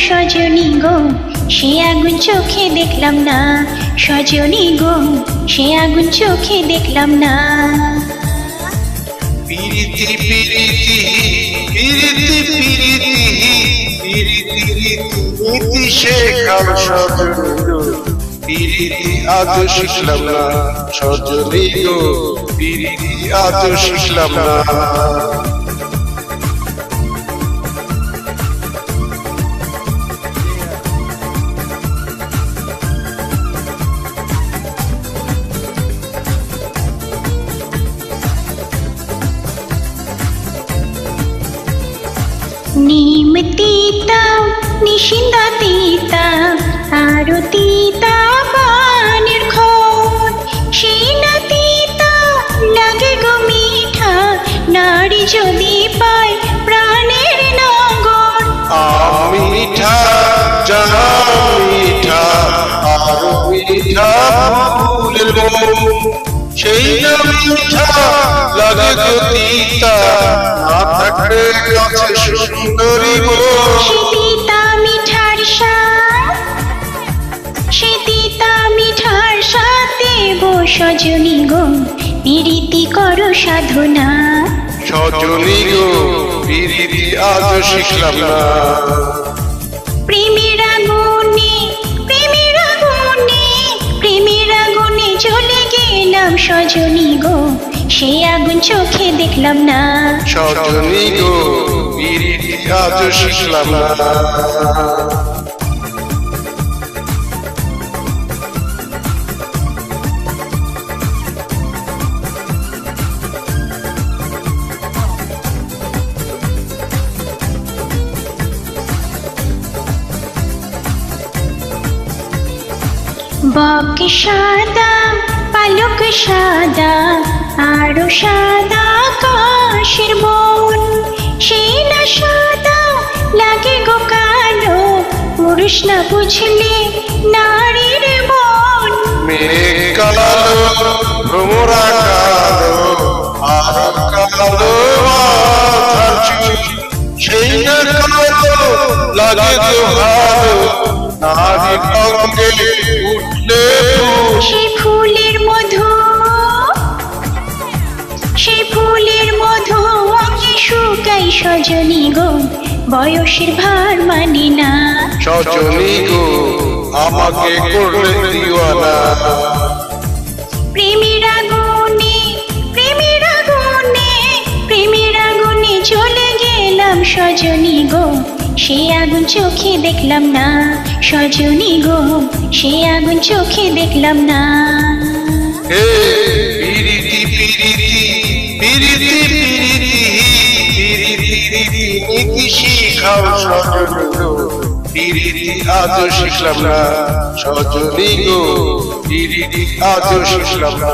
সজনী গো সে আগুন চোখে দেখলাম না, সজনী গো সে আগুন চোখে দেখলাম না। পিরিতি পিরিতি পিরিতি পিরিতি পিরিতি নীতি শেখাও সজনী গো, পিরিতি আজও শিখলাম না সজনী গো, পিরিতি আজও শিখলাম না। নিম তিতা নিশিন্দা তিতা আরো তিতা পানের খোঁজ, সেই না তিতা লাগে গো মিঠা, নারী যদি পায় প্রাণের নগর। মিঠা যাহা মিঠা আরো মিঠা ফুলের মন, সেই না মিঠা লাগে গো তিতা, না থাকলে আছে সুন্দরী মন। সে তিতা মিঠার স্বাদ, সে তিতা মিঠার সাথে গো সজনী গো পিরিতি করো সাধনা, সজনী গো পিরিতি আজও শিখলাম না। প্রেমের আগুনে প্রেমের আগুনে প্রেমের আগুনে জ্বলে গেলাম সজনী গো সে আগুন চোখে দেখলাম না, সজনী গো পিরিতি আজও শিখলাম না। বক সাদা পালক সাদা আরো সাদা আকাশের বন, সেই না সাদা লাগে গো কালো, পুরুষ না বুঝলে নারীর মন। মেঘ কালো ভ্রমরা কালো আর কালো মাথার চুল, সেই না কালো লাগে গো ভালো, নারী অঙ্গে উঠলে ফুল। সেই ফুলের মধু, সেই ফুলের মধু অঙ্গে শুকাই সজনী গো বয়সের ভার মানি না, সজনী গো আমাকে করলে দিওয়ানা। প্রেমের আগুনে প্রেমের আগুনে প্রেমের আগুনে জ্বলে গেলাম সজনী গো সে আগুন চোখে দেখলাম না, সজনী গো সে আগুন চোখে দেখলাম না। হে পিরিতি পিরিতি পিরিতি পিরিতি পিরিতি নীতি শিখাও সজনী গো, পিরিতি আজও শিখলাম না সজনী গো, পিরিতি আজও শিখলাম না।